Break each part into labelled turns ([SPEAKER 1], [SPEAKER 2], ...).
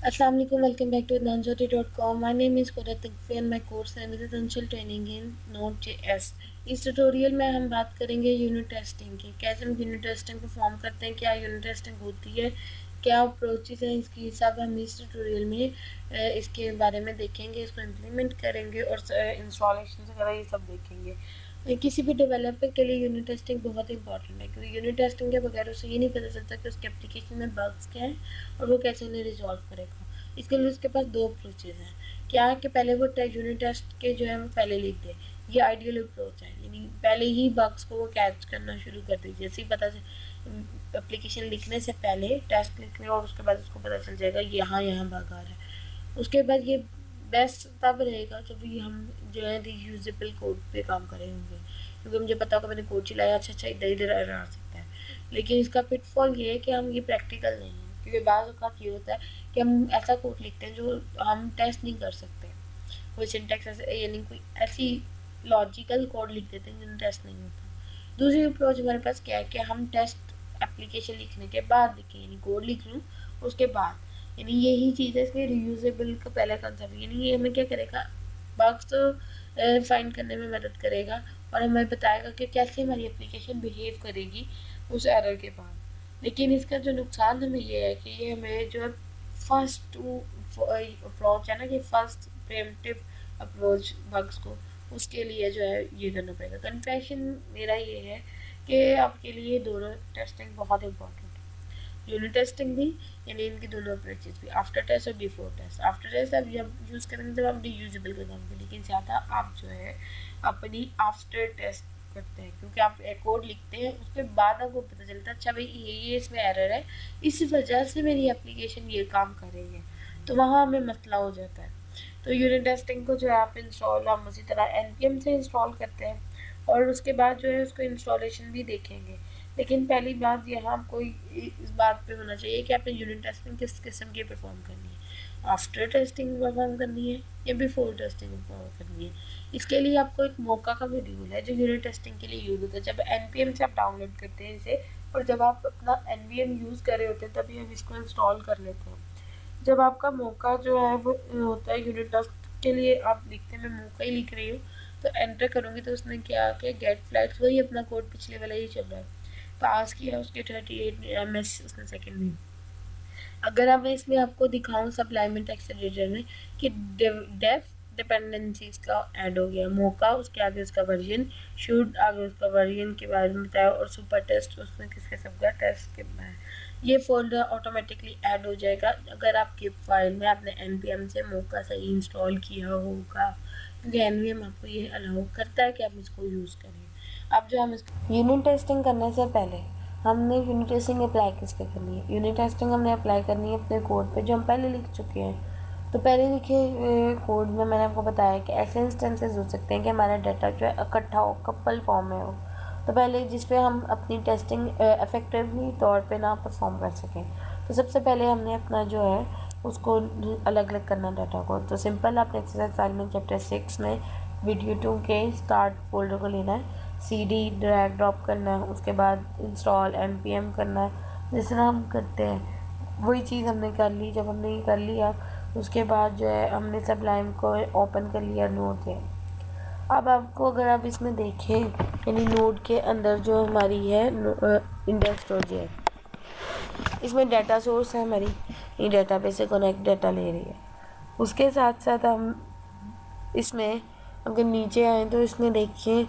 [SPEAKER 1] Assalamu alaikum, welcome back to adnanjoti.com. My name is Qurat Taqvi and my course name is Essential Training in Node.js. इस tutorial में हम बात करेंगे unit testing की, कैसे हम यूनिट टेस्टिंग परफॉर्म करते हैं, क्या यूनिट टेस्टिंग होती है, क्या अप्रोचेज हैं इसकी, सब हम इस ट्यूटोरियल में इसके बारे में देखेंगे, इसको इम्प्लीमेंट करेंगे और इंस्टॉलेशन वगैरह ये सब देखेंगे। किसी भी डेवलपर के लिए यूनिट टेस्टिंग बहुत इंपॉर्टेंट है, क्योंकि यूनिट टेस्टिंग के बगैर उसे ये नहीं पता चलता कि उसके एप्लीकेशन में बग्स क्या हैं और वो कैसे उन्हें रिजॉल्व करेगा। इसके लिए उसके पास दो अप्रोचेज हैं। क्या कि पहले वो यूनिट टेस्ट के जो है वो पहले लिख दे, ये आइडियल अप्रोच है, यानी पहले ही बग्स को वो कैच करना शुरू कर दीजिए। जैसे ही पता एप्लीकेशन लिखने से पहले टेस्ट लिख लें और उसके बाद उसको पता चल जाएगा यहाँ यहाँ बग आ रहा है। उसके बाद ये बेस्ट तब रहेगा जब भी हम जो है रीयूजेबल कोड पे काम करे होंगे, क्योंकि मुझे पता होगा मैंने कोड चलाया, अच्छा इधर इधर एरर आ सकता है। लेकिन इसका पिटफॉल ये है कि हम ये प्रैक्टिकल नहीं है, क्योंकि बाज़ औक़ात ये होता है कि हम ऐसा कोड लिखते हैं जो हम टेस्ट नहीं कर सकते, कोई सिंटैक्स ऐसे यानी कोई ऐसी लॉजिकल कोड लिख देते हैं जिनमें टेस्ट नहीं होता। दूसरी अप्रोच हमारे पास क्या है कि हम टेस्ट एप्लीकेशन लिखने के बाद लिखें, यानी कोड लिख लूँ उसके बाद, यानी यही चीज़ है इसलिए रीयूजेबल का पहला कंसेप्ट, यानी ये हमें क्या करेगा, बग्स तो फाइंड करने में मदद करेगा और हमें बताएगा कि कैसे हमारी एप्लीकेशन बिहेव करेगी उस एरर के बाद। लेकिन इसका जो नुकसान हमें ये है कि ये हमें जो है फर्स्ट अप्रोच है ना, कि फर्स्ट प्रिमिटिव अप्रोच बग्स को, उसके लिए जो है ये करना पड़ेगा। कन्फेशन मेरा ये है कि आपके लिए दोनों टेस्टिंग बहुत इंपॉर्टेंट है, यूनिट टेस्टिंग भी, यानी इनकी दोनों अप्रोचेज भी, आफ्टर टेस्ट और बिफोर टेस्ट। आफ्टर टेस्ट आप जब यूज़ करेंगे तब आप रीयूजेबल का काम करें, लेकिन ज़्यादा आप जो है अपनी आफ्टर टेस्ट करते हैं, क्योंकि आप एक कोड लिखते हैं उसके बाद आपको पता चलता है अच्छा भाई ये इसमें एरर है, इस वजह से मेरी एप्लीकेशन ये काम कर रही है, तो वहाँ हमें मसला हो जाता है। तो यूनिट टेस्टिंग को जो है आप इंस्टॉल हम उसी तरह npm से इंस्टॉल करते हैं और उसके बाद जो है उसको इंस्टॉलेशन भी देखेंगे। लेकिन पहली बात यहाँ कोई इस बात पे होना चाहिए कि आपने यूनिट टेस्टिंग किस किस्म की परफॉर्म करनी है, आफ्टर टेस्टिंग परफॉर्म करनी है या बिफोर टेस्टिंग परफॉर्म करनी है। इसके लिए आपको एक मौका का मॉड्यूल है जो यूनिट टेस्टिंग के लिए यूज़ होता है। जब npm से आप डाउनलोड करते हैं इसे, और जब आप अपना npm यूज़ कर रहे होते हैं तभी हम इसको इंस्टॉल कर लेते हैं। जब आपका मौका जो है वो होता है यूनिट टेस्ट के लिए, आप लिखते हैं मैं मौका ही लिख रही हूँ, तो एंटर करूँगी तो उसने क्या कि गेट फ्लैग्स, वही अपना कोड पिछले वाला ही चल रहा है, पास किया उसके 38 ms उसने सेकंड में। अगर अब इसमें आपको दिखाऊं सप्लाइमेंट टेक्स्ट एडिटर में कि डेफ डिपेंडेंसीज का ऐड हो गया, मौका उसके आगे उसका वर्जन, शुड आगे उसका वर्जन के बारे में बताया, और सुपर टेस्ट उसमें किसके सब का टेस्ट के है। ये फोल्डर ऑटोमेटिकली ऐड हो जाएगा अगर आपकी फाइल में आपने npm से मौका सही इंस्टॉल किया होगा, क्योंकि npm आपको ये अलाउ करता है कि आप इसको यूज़ करें। अब जो हम यूनिट टेस्टिंग करने से पहले हमने यूनिट टेस्टिंग अप्लाई किस पे करनी है, यूनिट टेस्टिंग हमने अप्लाई करनी है अपने कोड पे जो हम पहले लिख चुके हैं। तो पहले लिखे कोड में मैंने आपको बताया कि ऐसे इंस्टेंसेस हो सकते हैं कि हमारा डाटा जो है इकट्ठा हो, कपल फॉर्म में हो, तो पहले जिस पे हम अपनी टेस्टिंग इफेक्टिवली तौर पे ना परफॉर्म कर सकें, तो सबसे पहले हमने अपना जो है उसको अलग अलग करना डाटा को। तो सिंपल आपने एक्सरसाइज फाइल में चैप्टर 6 में वीडियो 2 के स्टार्ट फोल्डर को लेना है, cd ड्रैग ड्रॉप करना है, उसके बाद इंस्टॉल npm करना है, जिस तरह हम करते हैं वही चीज़ हमने कर ली। जब हमने ये कर लिया उसके बाद जो है हमने सबलाइम को ओपन कर लिया नोड से। अब आपको अगर आप इसमें देखें, यानी नोड के अंदर जो हमारी है index.js, इसमें डाटा सोर्स है हमारी, ये डाटाबेस से कनेक्ट डाटा ले रही है। उसके साथ साथ हम इसमें अगर नीचे आए तो इसमें देखिए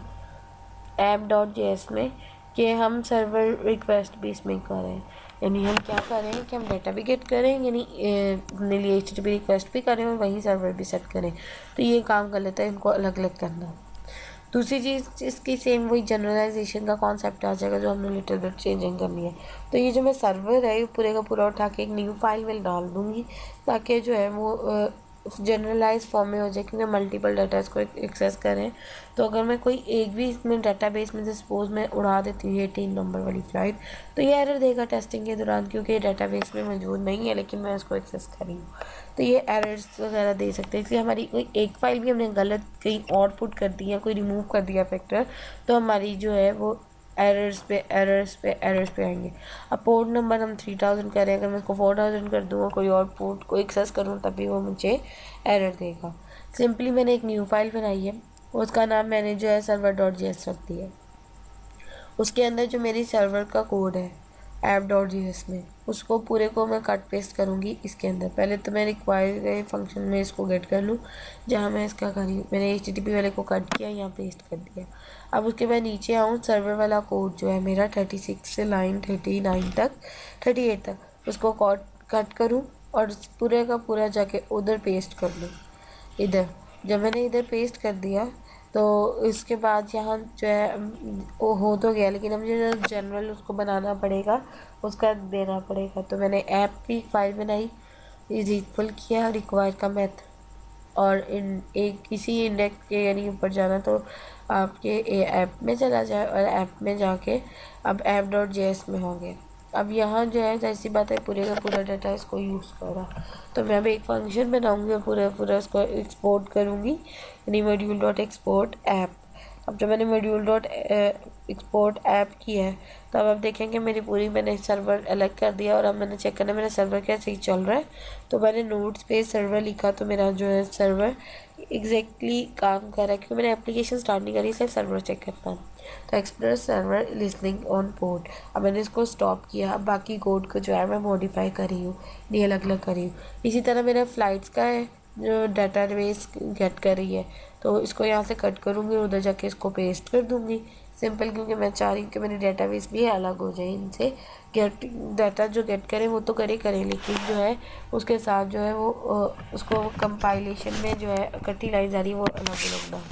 [SPEAKER 1] app.js में कि हम सर्वर रिक्वेस्ट भी इसमें करें, यानी हम क्या करें कि हम डाटा भी गेट करें, यानी अपने लिए HTTP रिक्वेस्ट भी करें और वहीं सर्वर भी सेट करें। तो ये काम कर लेता है, इनको अलग अलग करना। दूसरी चीज़ इसकी सेम वही जनरलाइजेशन का कॉन्सेप्ट आ जाएगा जो हमने लिटिल बिट चेंजिंग करनी है। तो ये जो मैं सर्वर है पूरे का पूरा उठा के एक न्यू फाइल में डाल दूँगी ताकि जो है वो जनरलाइज फॉर्म में हो जाए, क्योंकि मल्टीपल डाटा इसको एक्सेस करें। तो अगर मैं कोई एक भी इसमें डाटाबेस में से सपोज मैं उड़ा देती हूँ 18 नंबर वाली फ्लाइट, तो ये एरर देगा टेस्टिंग के दौरान, क्योंकि ये डाटाबेस में मौजूद नहीं है लेकिन मैं इसको एक्सेस करी हूँ। तो ये एरर्स वगैरह दे सकते हैं, इसलिए हमारी कोई एक फ़ाइल भी हमने गलत कहीं और पुट कर दी है, कोई रिमूव कर दिया फैक्टर, तो हमारी जो है वो एरर्स पे आएंगे। अब पोर्ट नंबर हम 3000 करें, अगर मैं इसको 4000 कर दूँ और कोई और पोर्ट को एक्सेस करूँ तभी वो मुझे एरर देगा। सिंपली मैंने एक न्यू फाइल बनाई है, उसका नाम मैंने जो है server.js रख दिया है। उसके अंदर जो मेरी सर्वर का कोड है app.js में, उसको पूरे को मैं कट पेस्ट करूँगी इसके अंदर। पहले तो मैं रिक्वायर गए फंक्शन में इसको गेट कर लूँ, जहाँ मैं इसका करी मैंने HTTP वाले को कट किया, यहाँ पेस्ट कर दिया। अब उसके बाद नीचे आऊँ, सर्वर वाला कोड जो है मेरा 36 से लाइन 39 तक 38 तक, उसको कट करूँ और पूरे का पूरा जाके उधर पेस्ट कर लूँ। इधर जब मैंने इधर पेस्ट कर दिया तो इसके बाद यहाँ जो है वो हो तो गया, लेकिन अब मुझे जनरल उसको बनाना पड़ेगा, उसका देना पड़ेगा। तो मैंने ऐप की फाइल बनाई, इज इक्वल किया रिक्वायर का मैथ, और एक किसी इंडेक्स के यानी ऊपर जाना तो आपके ऐप में चला जाए और ऐप में जाके अब app.js में हो गया। अब यहाँ जो है जैसी बात है पूरे का पूरा डाटा इसको यूज़ कर रहा, तो मैं अभी एक फंक्शन बनाऊँगी और पूरा इसको एक्सपोर्ट करूँगी, यानी module.export_app। अब जब मैंने module.export ऐप की है तो अब आप देखेंगे मेरी पूरी मैंने सर्वर अलग कर दिया, और अब मैंने चेक करना मेरा सर्वर क्या सही चल रहा है। तो मैंने नोट स्पेस सर्वर लिखा, तो मेरा जो है सर्वर एग्जैक्टली काम कर रहा है, क्योंकि मैंने एप्लीकेशन स्टार्ट नहीं करी, सिर्फ सर्वर चेक करता है। तो express server listening on port, अब मैंने इसको स्टॉप किया। अब बाकी कोड को जो है मैं मॉडिफाई करी हूँ, नहीं अलग अलग करी हूँ। इसी तरह मेरा फ़्लाइट्स का है जो डाटाबेस गेट कर रही है, तो इसको यहाँ से कट करूँगी और उधर जाके इसको पेस्ट कर दूँगी। सिंपल, क्योंकि मैं चाह रही हूँ कि मेरी डाटाबेस भी अलग हो जाए इनसे। गेट डाटा जो गेट करें वो तो करें, लेकिन जो है उसके साथ जो है वो उसको कंपाइलेशन में जो है कटी लाइन जा रही है वो अलग अलग ना।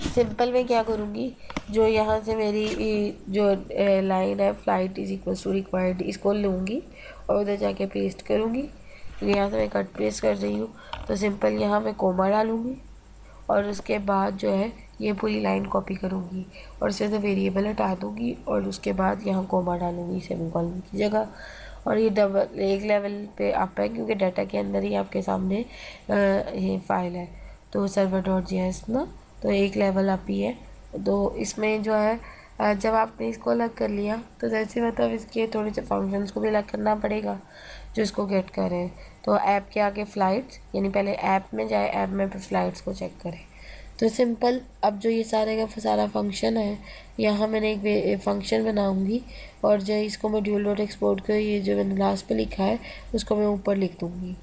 [SPEAKER 1] सिंपल मैं क्या करूँगी, जो यहाँ से मेरी जो लाइन है flight is equal to required, इसको लूँगी और उधर जाके पेस्ट करूँगी, क्योंकि यहाँ से मैं कट पेस्ट कर रही हूँ। तो सिंपल यहाँ मैं कोमा डालूँगी और उसके बाद जो है ये पूरी लाइन कॉपी करूँगी और इसे तो वेरिएबल हटा दूँगी, और उसके बाद यहाँ कोमा डालूँगी सेमीकोलन की जगह। और ये डबल एक लेवल पे अप है, क्योंकि डाटा के अंदर ही आपके सामने ये फाइल है, तो server.js ना, तो एक लेवल अप ही है। तो इसमें जो है जब आपने इसको अलग कर लिया तो जैसे मतलब इसके थोड़े से फंक्शंस को भी अलग करना पड़ेगा जो इसको गेट करें। तो ऐप के आगे फ़्लाइट्स, यानी पहले ऐप में जाए, ऐप में फिर फ़्लाइट्स को चेक करें। तो सिंपल, अब जो ये सारे का सारा फंक्शन है, यहाँ मैंने एक फंक्शन बनाऊँगी और जो इसको module.export को ये जो मैंने लास्ट पे लिखा है उसको मैं ऊपर लिख दूँगी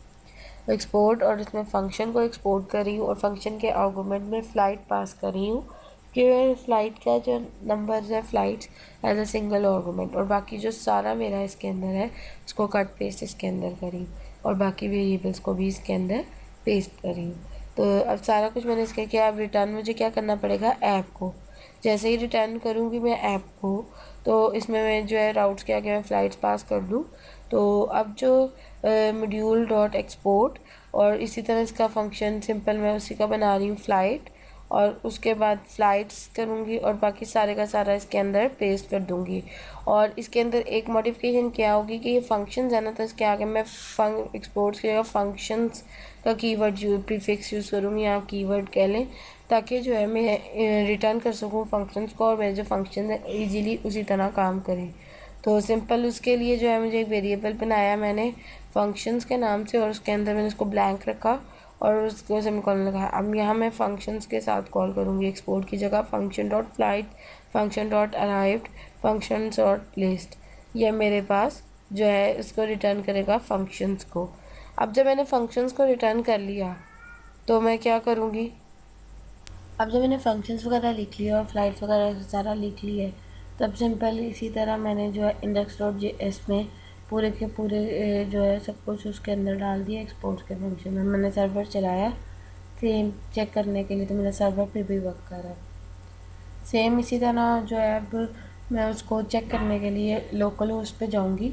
[SPEAKER 1] एक्सपोर्ट, और इसमें फ़ंक्शन को एक्सपोर्ट कर रही हूँ और फंक्शन के आर्गुमेंट में फ़्लाइट पास कर रही हूँ, कि फ़्लाइट का जो नंबर है flights as a single argument, और बाकी जो सारा मेरा इसके अंदर है उसको कट पेस्ट इसके अंदर करी और बाकी वेरिएबल्स को भी इसके अंदर पेस्ट करी। तो अब सारा कुछ मैंने इसके किया। अब रिटर्न मुझे क्या करना पड़ेगा, ऐप को। जैसे ही रिटर्न करूँगी मैं ऐप को, तो इसमें मैं जो है राउट्स के आगे मैं फ़्लाइट्स पास कर दूँ। तो अब जो module.export और इसी तरह इसका फंक्शन सिंपल मैं उसी का बना रही हूँ फ़्लाइट, और उसके बाद फ़्लाइट्स करूँगी और बाकी सारे का सारा इसके अंदर पेस्ट कर दूँगी। और इसके अंदर एक मॉडिफिकेशन क्या होगी कि ये फंक्शंस है ना, तो इसके आगे मैं एक्सपोर्ट्स की जगह फंक्शंस का कीवर्ड प्रीफिक्स यूज़ करूँगी, या कीवर्ड कह लें, ताकि जो है मैं रिटर्न कर सकूँ फंक्शंस को और मेरे जो फंक्शन है ईजीली उसी तरह काम करें। तो सिंपल उसके लिए जो है मुझे एक वेरिएबल बनाया मैंने फंक्शंस के नाम से, और उसके अंदर मैंने उसको ब्लैंक रखा और उसको सेमीकोलन लगाया। अब यहाँ मैं फंक्शंस के साथ कॉल करूँगी एक्सपोर्ट की जगह function.flight, function.arrived, functions.list। यह मेरे पास जो है इसको रिटर्न करेगा फंक्शंस को। अब जब मैंने फंक्शंस को रिटर्न कर लिया तो मैं क्या करूँगी, अब जब मैंने फंक्शंस वगैरह लिख लिया और फ्लाइट्स वगैरह सारा लिख लिया है, तब सिंपल इसी तरह मैंने जो है index.js में पूरे के पूरे जो है सब कुछ उसके अंदर डाल दिया एक्सपोर्ट के फंक्शन में। मैंने सर्वर चलाया सेम चेक करने के लिए, तो मेरा सर्वर फिर भी वर्क कर रहा है। सेम इसी तरह जो है अब मैं उसको चेक करने के लिए लोकल होस्ट पे जाऊंगी,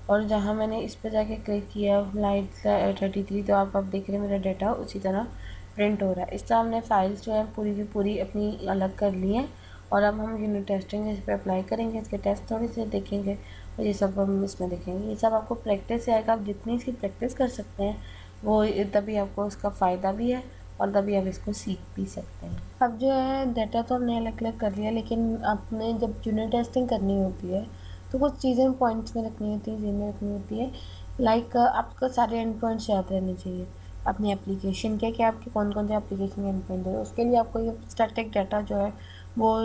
[SPEAKER 1] और जहाँ मैंने इस पे जाके क्लिक किया फ्लाइट 33, तो आप देख रहे हैं मेरा डाटा उसी तरह प्रिंट हो रहा है। इस तरह हमने फाइल्स जो है पूरी की पूरी अपनी अलग कर ली हैं, और अब हम यूनिट टेस्टिंग इस पर अप्लाई करेंगे, इसके टेस्ट थोड़े से देखेंगे और ये सब हम इसमें देखेंगे। ये सब आपको प्रैक्टिस से आएगा, आप जितनी इसकी प्रैक्टिस कर सकते हैं वो तभी आपको उसका फ़ायदा भी है और तभी आप इसको सीख भी सकते हैं। अब जो है डाटा तो हमने अलग अलग कर लिया, लेकिन आपने जब यूनिट टेस्टिंग करनी होती है तो कुछ चीज़ें पॉइंट्स में रखनी होती है, जेन में रखनी होती है। लाइक आपको सारे एंड पॉइंट्स याद रहने चाहिए अपनी एप्लीकेशन के, कि आपके कौन कौन से एप्लीकेशन के एंड पॉइंट है। उसके लिए आपको ये स्टैटिक डाटा जो है वो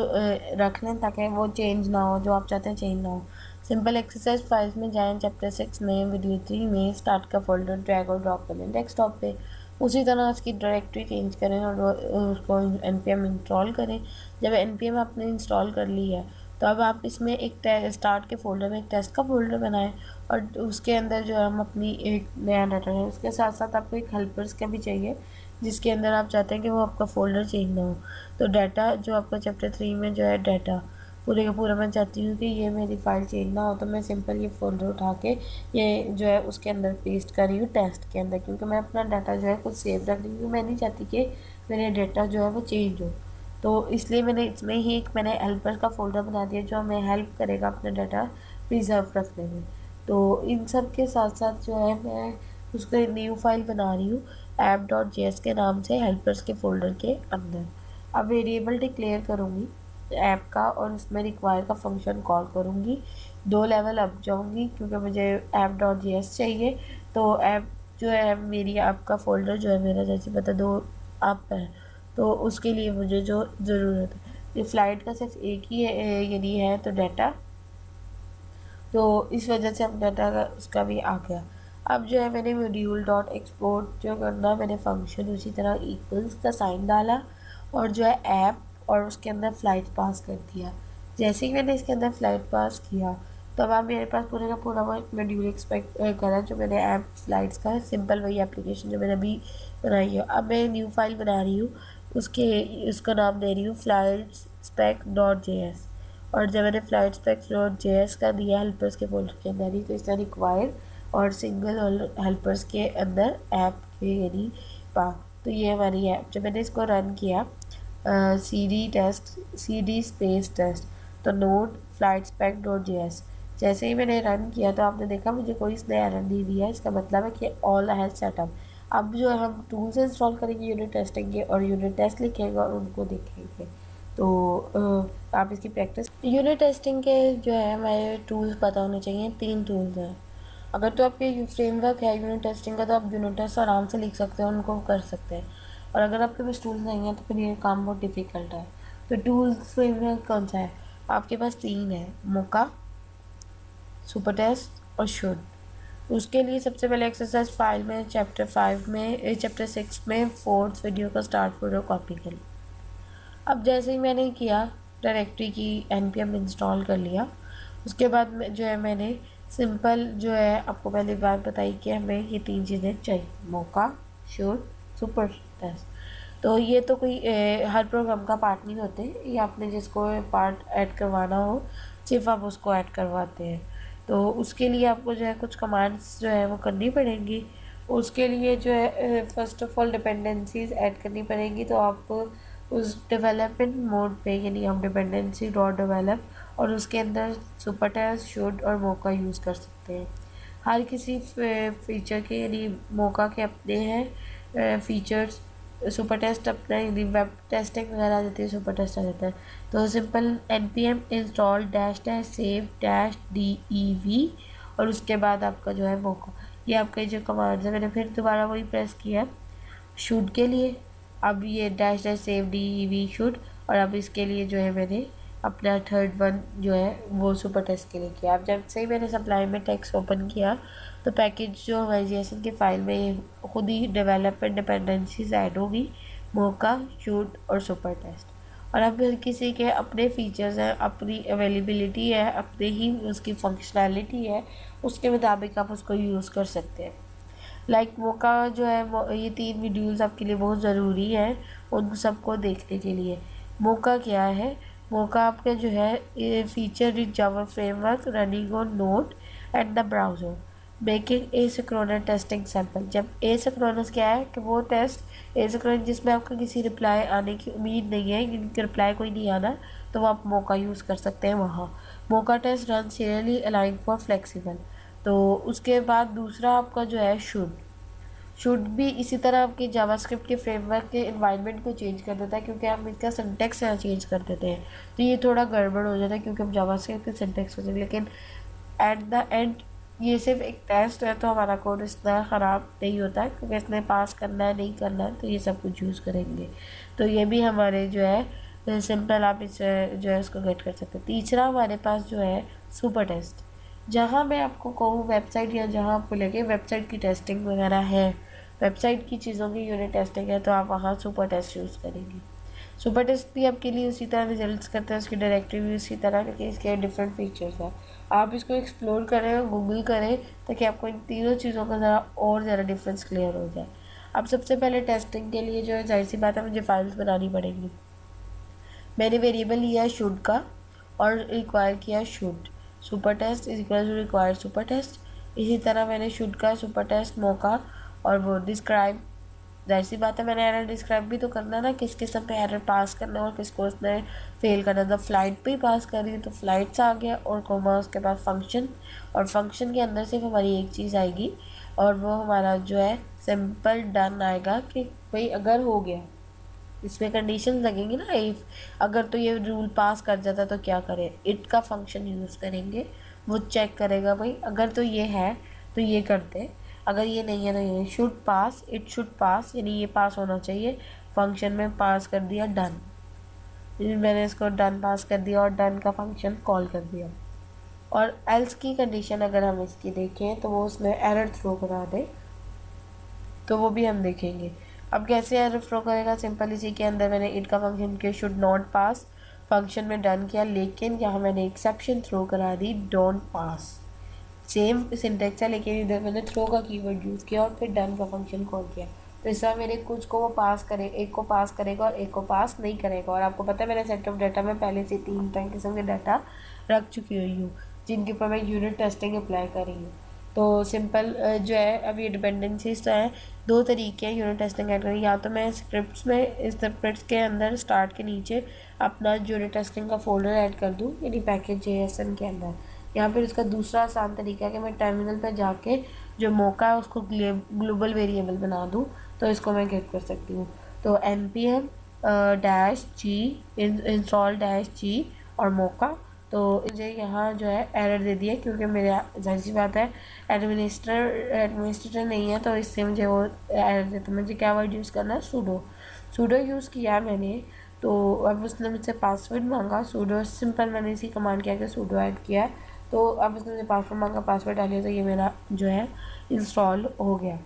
[SPEAKER 1] रख लें ताकि वो चेंज ना हो, जो आप चाहते हैं चेंज ना हो। सिंपल एक्सरसाइज फाइल्स में जाएं, चैप्टर 6 में वीडियो 3 में स्टार्ट का फोल्डर ड्रैग और ड्रॉप करें डेस्कटॉप पे। उसी तरह उसकी डायरेक्टरी चेंज करें और उसको npm इंस्टॉल करें। जब npm आपने इंस्टॉल कर ली है तो अब आप इसमें एक स्टार्ट के फोल्डर में एक टेस्ट का फोल्डर बनाएं और उसके अंदर जो हम अपनी एक नया डाटा है, उसके साथ साथ आपको एक हेल्पर्स का भी चाहिए जिसके अंदर आप चाहते हैं कि वो आपका फ़ोल्डर चेंज ना हो। तो डाटा जो आपका चैप्टर 3 में जो है डाटा पूरे का पूरा, मैं चाहती हूँ कि ये मेरी फ़ाइल चेंज ना हो, तो मैं सिंपल ये फ़ोल्डर उठा के ये जो है उसके अंदर पेस्ट कर रही हूँ टेस्ट के अंदर, क्योंकि मैं अपना डाटा जो है कुछ सेव रख रही हूँ। मैं नहीं चाहती कि मेरा डाटा जो है वो चेंज हो, तो इसलिए मैंने इसमें ही एक मैंने हेल्पर का फ़ोल्डर बना दिया जो हमें हेल्प करेगा अपना डाटा प्रिजर्व रखने में। तो इन सब के साथ साथ जो है मैं उसको एक न्यू फाइल बना रही हूँ app.js के नाम से हेल्पर्स के फोल्डर के अंदर। अब वेरिएबल डिक्लेयर करूँगी ऐप का और उसमें रिक्वायर का फंक्शन कॉल करूँगी। 2 लेवल अप जाऊँगी क्योंकि मुझे app.js चाहिए। तो ऐप जो है मेरी ऐप का फोल्डर जो है मेरा जैसे पता 2 अप है, तो उसके लिए मुझे जो ज़रूरत है ये फ्लाइट का सिर्फ एक ही यदि है तो डाटा, तो इस वजह से हम डाटा का उसका भी आ गया। अब जो है मैंने मॉड्यूल डॉट एक्सपोर्ट जो करना मैंने फंक्शन उसी तरह इक्वल्स का साइन डाला और जो है ऐप और उसके अंदर फ़्लाइट पास कर दिया। जैसे ही मैंने इसके अंदर फ़्लाइट पास किया तो अब मेरे पास पूरे का पूरा वो मॉड्यूल एक्सपेक्ट करा जो मैंने ऐप फ़्लाइट्स का है, सिंपल वही एप्लीकेशन जो मैंने अभी बनाई है। अब मैं न्यू फाइल बना रही हूँ, उसका नाम दे रही हूँ फ्लाइट्स स्पेक डॉट JS। और जब मैंने फ्लाइट स्पेक्स डॉट JS का दिया हेल्पर्स के फोल्डर के अंदर ही, तो इसका रिक्वायर और सिंगल हेल्पर्स के अंदर ऐप के यानी पा, तो ये हमारी ऐप। जब मैंने इसको रन किया cd स्पेस टेस्ट तो node flight spec dot JS, जैसे ही मैंने रन किया तो आपने देखा मुझे कोई इसने एरर नहीं दिया। इसका मतलब है कि ऑल हैज सेटअप। अब जो हम टूल्स इंस्टॉल करेंगे यूनिट टेस्टिंग के और यूनिट टेस्ट लिखेंगे और उनको देखेंगे, तो आप इसकी प्रैक्टिस। यूनिट टेस्टिंग के जो है हमारे टूल्स पता होने चाहिए। 3 टूल्स हैं। अगर तो आपके फ्रेमवर्क है यूनिट टेस्टिंग का तो आप यूनिट टेस्ट आराम से लिख सकते हैं, उनको कर सकते हैं। और अगर आपके पास टूल्स नहीं है तो फिर ये काम बहुत डिफ़िकल्ट है। तो टूल्स फ्रेमवर्क कौन सा है? आपके पास 3 है, मोका, सुपर टेस्ट और शुड। उसके लिए सबसे पहले एक्सरसाइज फाइल में चैप्टर 6 में 4th वीडियो का स्टार्ट फोल्डर कॉपी करें। अब जैसे ही मैंने किया डायरेक्टरी की npm इंस्टॉल कर लिया, उसके बाद में जो है मैंने सिंपल जो है आपको पहले बात बताई कि हमें ये 3 चीज़ें चाहिए, मौका, शुड, सुपर टेस्ट। तो ये तो कोई हर प्रोग्राम का पार्ट नहीं होते, ये आपने जिसको पार्ट ऐड करवाना हो सिर्फ आप उसको ऐड करवाते हैं। तो उसके लिए आपको जो है कुछ कमांड्स जो है वो करनी पड़ेंगी। उसके लिए जो है first of all dependencies add करनी पड़ेंगी। तो आप उस डेवलपमेंट मोड पे यानी हम डिपेंडेंसी डॉट डेवलप और उसके अंदर सुपर टेस्ट, शुड और मोका यूज़ कर सकते हैं। हर किसी फीचर के यानी मोका के अपने हैं फीचर्स, सुपर टेस्ट अपना यानी वेब टेस्टिंग वगैरह आ जाती है, सुपर टेस्ट आ जाता है। तो simple npm install dash dash save dash dev और उसके बाद आपका जो है मोका, ये आपके जो कमांड्स है। मैंने फिर दोबारा वही प्रेस किया शूट के लिए। अब ये dash dash save dev shoot और अब इसके लिए जो है मैंने अपना थर्ड वन जो है वो सुपर टेस्ट के लिए किया। अब जब से ही मैंने सप्लाई में टेक्स्ट ओपन किया तो पैकेज जो हमारी JSON की फ़ाइल में खुद ही डेवलपमेंट डिपेंडेंसीज ऐड होगी, मोका, शूट और सुपर टेस्ट। और अब हर किसी के अपने फीचर्स हैं, अपनी अवेलेबिलिटी है, अपने ही उसकी फंक्शनैलिटी है, उसके मुताबिक आप उसको यूज़ कर सकते हैं। लाइक मोका जो है वो ये 3 वीडियोज़ आपके लिए बहुत ज़रूरी है उन सबको देखने के लिए। मोका क्या है? मोका आपका जो है ये feature rich Java framework running on node and the browser making asynchronous testing sample. जब एसिंक्रोनस क्या है कि वो टेस्ट एसिंक्रोनस जिसमें आपका किसी रिप्लाई आने की उम्मीद नहीं है, इनके रिप्लाई कोई नहीं आना, तो वो आप मोका यूज़ कर सकते हैं वहाँ। मोका test run serially align for flexible. तो उसके बाद दूसरा आपका जो है शुड। शुड भी इसी तरह आपके जावास्क्रिप्ट के फ्रेमवर्क के एनवायरनमेंट को चेंज कर देता है, क्योंकि हम इसका सिंटेक्स यहाँ चेंज कर देते हैं, तो ये थोड़ा गड़बड़ हो जाता है क्योंकि हम जावास्क्रिप्ट के सिंटेक्स होते हैं। लेकिन एट द एंड ये सिर्फ एक टेस्ट है, तो हमारा कोड इतना ख़राब नहीं होता है, क्योंकि इसने पास करना है नहीं करना है तो ये सब कुछ यूज़ करेंगे। तो ये भी हमारे जो है सिंपल, आप इसे जो है उसको गेट कर सकते हैं। तीसरा हमारे पास जो है सुपर टेस्ट, जहाँ मैं आपको कहूँ वेबसाइट या जहाँ आपको लगे वेबसाइट की टेस्टिंग वगैरह है, वेबसाइट की चीज़ों की यूनिट टेस्टिंग है, तो आप वहाँ सुपर टेस्ट यूज़ करेंगे। सुपर टेस्ट भी आपके लिए उसी तरह रिजल्ट्स करते हैं, उसकी डायरेक्टरी भी उसी तरह, लेकिन इसके डिफरेंट फीचर्स हैं। आप इसको एक्सप्लोर करें और गूगल करें ताकि आपको इन तीनों चीज़ों का ज़रा और ज़्यादा डिफरेंस क्लियर हो जाए। अब सबसे पहले टेस्टिंग के लिए जो है जाहिर सी बात है मुझे फाइल्स बनानी पड़ेंगी। मैंने वेरिएबल लिया शुड का और रिक्वायर किया should, super test is equal to required super test. इसी तरह मैंने शुड का सुपर टेस्ट मौका और वो डिस्क्राइब, जाहिर सी बात है मैंने एरर डिस्क्राइब भी तो करना ना, किस किस्म पे एरर पास करना और किसको उसने फेल करना। जब फ्लाइट पे ही पास कर रही है तो फ्लाइट्स आ गया और कोमा उसके बाद फंक्शन, और फंक्शन के अंदर सिर्फ हमारी एक चीज़ आएगी और वो हमारा जो है सिंपल डन आएगा कि भाई अगर हो गया। इसमें कंडीशन लगेंगी ना, इफ अगर तो ये रूल पास कर जाता तो क्या करें, इट का फंक्शन यूज़ करेंगे, वो चेक करेगा भाई अगर तो ये है तो ये करते, अगर ये नहीं है तो ये should pass, it should pass, यानी ये पास होना चाहिए। फंक्शन में पास कर दिया डन, मैंने इसको डन पास कर दिया और डन का फंक्शन कॉल कर दिया। और एल्स की कंडीशन अगर हम इसकी देखें तो वो उसमें एरर थ्रो करा दे, तो वो भी हम देखेंगे। अब कैसे एरर थ्रो करेगा, सिंपल इसी के अंदर मैंने इट का फंक्शन के शुड नॉट पास, फंक्शन में डन किया, लेकिन यहाँ मैंने एक्सेप्शन थ्रो करा दी डोंट पास। सेम सिंटेक्स है लेकिन इधर मैंने थ्रो का कीवर्ड यूज़ किया और फिर डन का फंक्शन कॉल किया। तो इस तरह मेरे कुछ को वो पास करे, एक को पास करेगा और एक को पास नहीं करेगा। और आपको पता है मैंने सेट ऑफ डाटा में पहले से 3 किस्म के डाटा रख चुकी हुई हूँ जिनके ऊपर मैं यूनिट टेस्टिंग अप्लाई कर रही हूँ। तो सिंपल जो है अब ये डिपेंडेंसीज तो है, दो तरीके हैं यूनिट टेस्टिंग ऐड करने, या तो मैं स्क्रिप्ट्स में इस स्क्रिप्ट्स के अंदर स्टार्ट के नीचे अपना यूनिट टेस्टिंग का फोल्डर ऐड कर दूँ, यानी पैकेज JSON के अंदर। यहाँ पर इसका दूसरा आसान तरीका है कि मैं टर्मिनल पर जाके जो मौका है उसको ग्लोबल वेरिएबल बना दूँ, तो इसको मैं गेट कर सकती हूँ। तो npm -g इंस्टॉल -g और मौका, तो मुझे यहाँ जो है एरर दे दिया क्योंकि मेरे जाहिर सी बात है एडमिनिस्ट्रेटर नहीं है, तो इससे मुझे वो एरर देता। मुझे क्या वर्ड यूज़ करना है, सूडो यूज़ किया मैंने। तो अब उसने मुझसे पासवर्ड मांगा, सूडो सिंपल मैंने इसी कमांड किया कि सूडो ऐड किया, तो अब उसने मुझे पासवर्ड मांगा, पासवर्ड डालिए, तो ये मेरा जो है इंस्टॉल हो गया।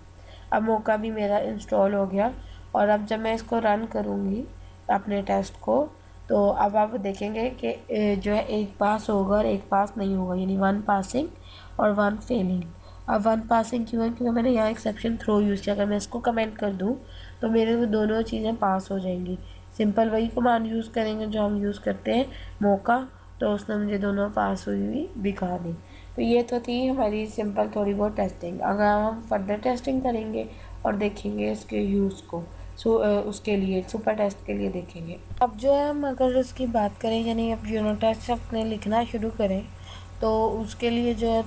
[SPEAKER 1] अब मौका भी मेरा इंस्टॉल हो गया। और अब जब मैं इसको रन करूँगी अपने टेस्ट को, तो अब आप देखेंगे कि जो है एक पास होगा और एक पास नहीं होगा, यानी 1 पासिंग और 1 फेलिंग। अब 1 पासिंग क्यों है, क्योंकि मैंने यहाँ एक्सेप्शन थ्रो यूज़ किया। अगर मैं इसको कमेंट कर दूँ तो मेरे वो दोनों चीज़ें पास हो जाएंगी। सिंपल वही कमांड यूज़ करेंगे जो हम यूज़ करते हैं मौका, तो उसने मुझे दोनों पास हुई हुई दिखा दी। तो ये तो थी हमारी सिंपल थोड़ी बहुत टेस्टिंग। अगर हम फर्दर टेस्टिंग करेंगे और देखेंगे इसके यूज़ को, उसके लिए सुपर टेस्ट के लिए देखेंगे। अब जो है हम अगर उसकी बात करें, यानी अब यूनिट टेस्ट अपने लिखना शुरू करें, तो उसके लिए जो है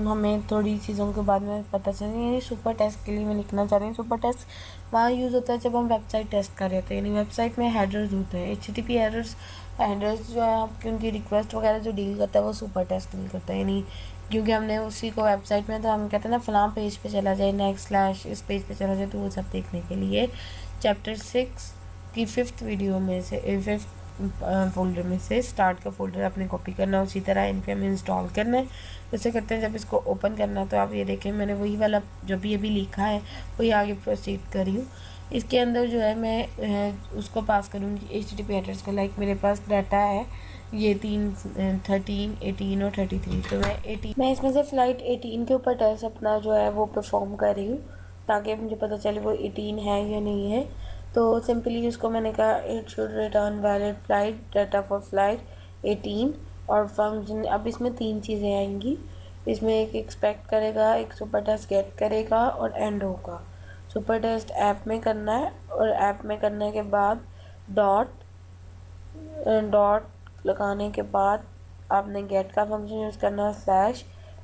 [SPEAKER 1] हमें थोड़ी चीज़ों के बाद में पता चले। यानी सुपर टेस्ट के लिए मैं लिखना चाह रही हूँ, सुपर टेस्ट वहाँ यूज़ होता है जब हम वेबसाइट टेस्ट कर रहे होते हैं, यानी वेबसाइट में हेडर्स होते हैं, HTTP हेडर्स जो है आपकी उनकी रिक्वेस्ट वगैरह जो डील करता है वो सुपर टेस्ट डील करता है। यानी क्योंकि हमने उसी को वेबसाइट में, तो हम कहते हैं ना फलां पेज पे चला जाए, नेक्स्ट / इस पेज पे चला जाए, तो वो सब देखने के लिए चैप्टर 6 की 5th वीडियो में से 5th फोल्डर में से स्टार्ट का फोल्डर आपने कॉपी करना, उसी तरह npm इंस्टॉल करना है। जैसे करते हैं जब इसको ओपन करना है, तो आप ये देखें मैंने वही वाला जो भी अभी लिखा है वही आगे प्रोसीड कर रही हूँ। इसके अंदर जो है मैं उसको पास करूँगी HTTP एड्रेस को। लाइक मेरे पास डाटा है ये 13, 18 और 33, तो मैं इसमें से फ़्लाइट 18 के ऊपर टेस्ट अपना जो है वो परफॉर्म कर रही हूँ ताकि मुझे पता चले वो 18 है या नहीं है। तो सिंपली उसको मैंने कहा it should return valid flight data for flight 18 और फंक्शन। अब इसमें 3 चीज़ें आएंगी, इसमें एक एक्सपेक्ट करेगा, एक सुपर टेस्ट गेट करेगा और एंड होगा। सुपर टेस्ट ऐप में करना है और ऐप में करने के बाद डॉट लगाने के बाद आपने गेट का फंक्शन यूज़ करना है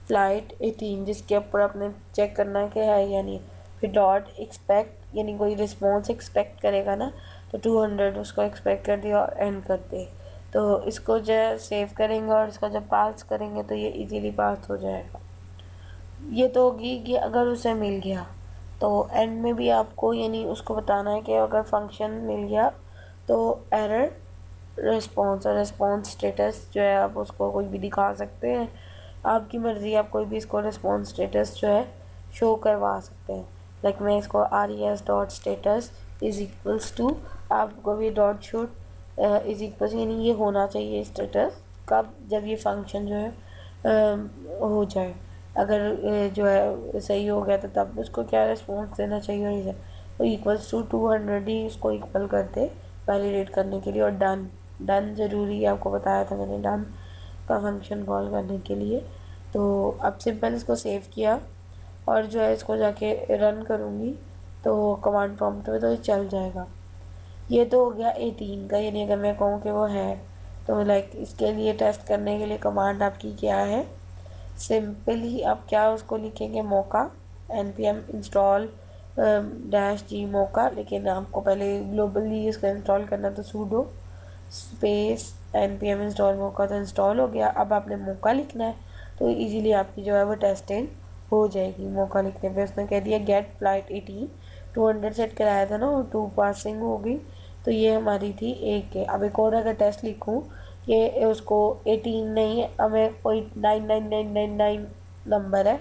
[SPEAKER 1] /flight 18, जिसके ऊपर आपने चेक करना है कि है या नहीं। फिर डॉट एक्सपेक्ट, यानी कोई रिस्पॉन्स एक्सपेक्ट करेगा ना, तो 200 उसको एक्सपेक्ट कर दिया और एंड कर दे। तो इसको जो है सेव करेंगे और इसका जब पास करेंगे तो ये इजीली पास हो जाएगा। ये तो होगी कि अगर उसे मिल गया, तो एंड में भी आपको यानी उसको बताना है कि अगर फंक्शन मिल गया तो एरर रिस्पॉन्स, और रिस्पॉन्स स्टेटस जो है आप उसको कोई भी दिखा सकते हैं, आपकी मर्ज़ी, आप कोई भी इसको रिस्पॉन्स स्टेटस जो है शो करवा सकते हैं। लाइक मैं इसको res dot status is equals to, आपको भी डॉट शूट इज इक्वल्स, यानी ये होना चाहिए स्टेटस कब, जब ये फंक्शन जो है हो जाए। अगर जो है सही हो गया तो तब उसको क्या रिस्पॉन्स देना चाहिए, और इसे तो इक्वल्स टू 200 ही इसको इक्वल करते वैलिडेट करने के लिए। और डन, डन ज़रूरी है, आपको बताया था मैंने डन का फंक्शन कॉल करने के लिए। तो अब सिंपल इसको सेव किया और जो है इसको जाके रन करूँगी तो कमांड प्रॉम्प्ट में तो ये चल जाएगा। ये तो हो गया 18 का, यानी अगर मैं कहूँ कि वो है तो लाइक इसके लिए टेस्ट करने के लिए कमांड आपकी क्या है, सिंपली आप क्या उसको लिखेंगे, मौका npm इंस्टॉल -g मौका, लेकिन आपको पहले ग्लोबली इसका इंस्टॉल करना तो sudo स्पेस npm इंस्टॉल मौका, तो इंस्टॉल हो गया। अब आपने मौका लिखना है तो इजीली आपकी जो है वो टेस्टिंग हो जाएगी। मौका लिखने पे उसने कह दिया गेट फ्लाइट 18, 200 सेट कराया था ना, और 2 पासिंग हो गई, तो ये हमारी थी एक है। अब एक और अगर टेस्ट लिखूँ कि उसको 18 नहीं है, हमें कोई 99999 नंबर है,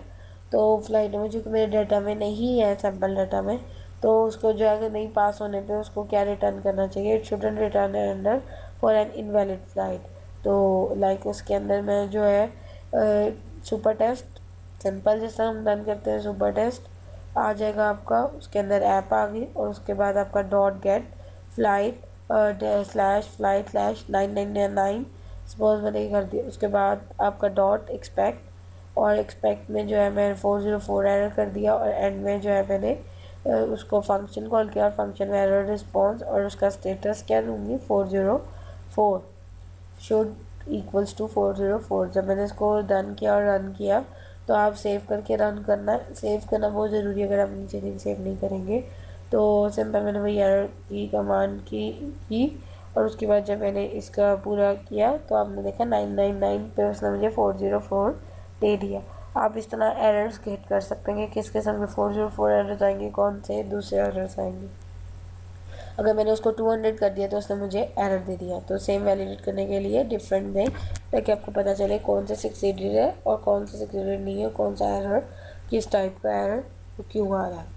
[SPEAKER 1] तो फ्लाइट में चूँकि मेरे डाटा में नहीं है, सैम्पल डाटा में, तो उसको जो है नहीं पास होने पे उसको क्या रिटर्न करना चाहिए, it shouldn't return under for an invalid flight. तो लाइक उसके अंदर में जो है सुपर टेस्ट, सिंपल जैसा हम रन करते हैं सुपर टेस्ट आ जाएगा आपका, उसके अंदर ऐप आ गई, और उसके बाद आपका dot gate flight /flight/999 suppose मैंने ये कर दिया। उसके बाद आपका डॉट एक्सपेक्ट, और एक्सपेक्ट में जो है मैंने 404 एरर कर दिया, और एंड में जो है मैंने उसको फंक्शन कॉल किया, और फंक्शन में एरर रिस्पॉन्स, और उसका स्टेटस क्या दूँगी 404 शुड इक्वल्स टू 404। जब मैंने इसको डन किया और रन किया, तो आप सेव करके रन करना, सेव करना बहुत ज़रूरी है, अगर आप नीचे दिन सेव नहीं करेंगे तो सिंपल मैंने वही एरर की कमांड की, और उसके बाद जब मैंने इसका पूरा किया तो आपने देखा 999 पे उसने मुझे 404 दे दिया। आप इस तरह एरर्स गेट कर सकते हैं कि किस किस्म के 404 एरर्स आएंगे, कौन से दूसरे एरर्स आएंगे। अगर मैंने उसको 200 कर दिया तो उसने मुझे एरर दे दिया। तो सेम वैलिडेट करने के लिए डिफरेंट दें, ताकि आपको पता चले कौन सा सक्सीडेड है और कौन सा सक्सीडेड नहीं है, कौन सा एरर किस टाइप का एरर क्यों आ रहा है।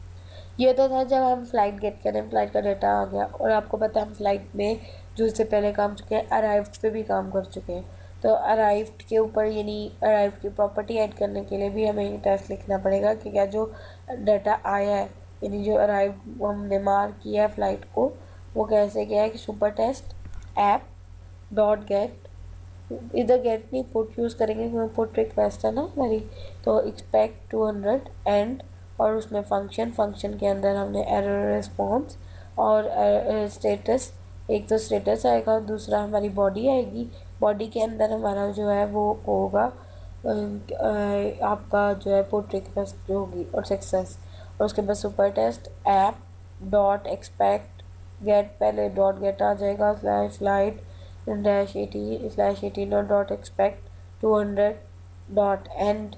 [SPEAKER 1] ये तो था जब हम फ़्लाइट गेट करें, फ़्लाइट का डाटा आ गया, और आपको पता है हम फ़्लाइट में जो इससे पहले काम चुके हैं, अराइव्ड पे भी काम कर चुके हैं। तो अराइव्ड के ऊपर यानी अराइव्ड की प्रॉपर्टी ऐड करने के लिए भी हमें टेस्ट लिखना पड़ेगा कि क्या जो डाटा आया है, यानी जो अराइव्ड हमने मार्क किया है फ़्लाइट को, वो कैसे गया है कि super test app dot get, इधर गेट नहीं पुट यूज़ करेंगे क्योंकि पुट रिक्वेस्ट है ना हमारी, तो एक्सपेक्ट 200 एंड, और उसमें फंक्शन के अंदर हमने एरर रिस्पॉन्स और स्टेटस, एक तो स्टेटस आएगा, दूसरा हमारी बॉडी आएगी, बॉडी के अंदर हमारा जो है वो होगा आपका जो है पुट रिक्वेस्ट होगी और सक्सेस, और उसके बाद super test app dot expect get, पहले डॉट गेट आ जाएगा /flight -18 और डॉट एक्सपेक्ट 200 डॉट एंड,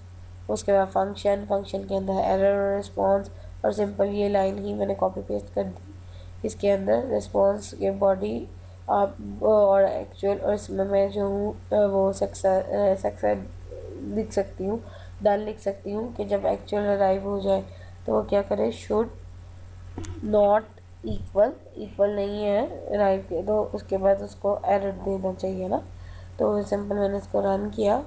[SPEAKER 1] उसके बाद फंक्शन के अंदर एरर और रिस्पॉन्स, और सिंपल ये लाइन ही मैंने कॉपी पेस्ट कर दी इसके अंदर, रिस्पॉन्स के बॉडी आप और एक्चुअल, और इसमें मैं जो हूँ वो सक्सेस लिख सकती हूँ, डन लिख सकती हूँ कि जब एक्चुअल अराइव हो जाए तो वो क्या करे, शुड नॉट इक्वल नहीं है अराइव के, तो उसके बाद उसको एरर देना चाहिए ना। तो सिंपल मैंने इसको रन किया,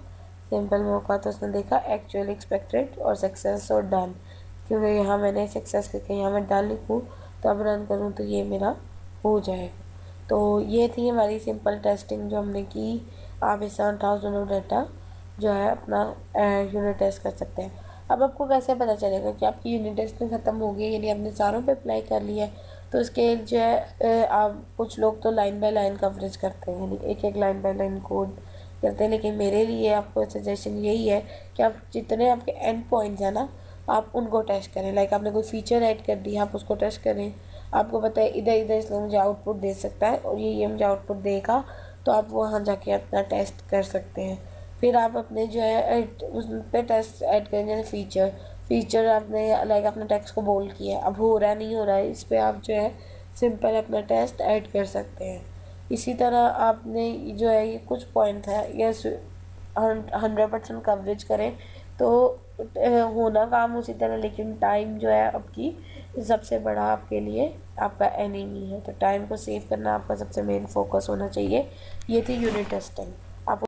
[SPEAKER 1] सिंपल मौका, तो उसने देखा एक्चुअल एक्सपेक्टेड और सक्सेस और डन, क्योंकि यहाँ मैंने सक्सेस करके यहाँ मैं डन लिखूँ तो अब रन करूँ तो ये मेरा हो जाएगा। तो ये थी हमारी सिंपल टेस्टिंग जो हमने की। आप इस तरह 1000 डाटा जो है अपना यूनिट टेस्ट कर सकते हैं। अब आपको कैसे पता चलेगा कि आपकी यूनिट टेस्टिंग ख़त्म हो गई, यानी आपने सारों पे अप्लाई कर लिया है, तो इसके जो है आप कुछ लोग तो लाइन बाय लाइन कवरेज करते हैं, यानी एक एक लाइन बाय लाइन कोड करते हैं, लेकिन मेरे लिए आपको सजेशन यही है कि आप जितने आपके एंड पॉइंट्स हैं ना, आप उनको टेस्ट करें। लाइक आपने कोई फीचर ऐड कर दी, आप उसको टेस्ट करें। आपको पता है इधर इधर इसमें मुझे आउटपुट दे सकता है और ये मुझे आउटपुट देगा, तो आप वहाँ जाके अपना टेस्ट कर सकते हैं। फिर आप अपने जो है उस पर टेस्ट ऐड करें, जैसे फीचर आपने लाइक अपने टेक्स्ट को बोल किया, अब हो रहा है नहीं हो रहा है, इस पर आप जो है सिंपल अपना टेस्ट ऐड कर सकते हैं। इसी तरह आपने जो है ये कुछ पॉइंट है, ये 100% कवरेज करें तो होना काम उसी तरह, लेकिन टाइम जो है आपकी सबसे बड़ा आपके लिए आपका एनिमी है। तो टाइम को सेव करना आपका सबसे मेन फोकस होना चाहिए। ये थी यूनिट टेस्टिंग।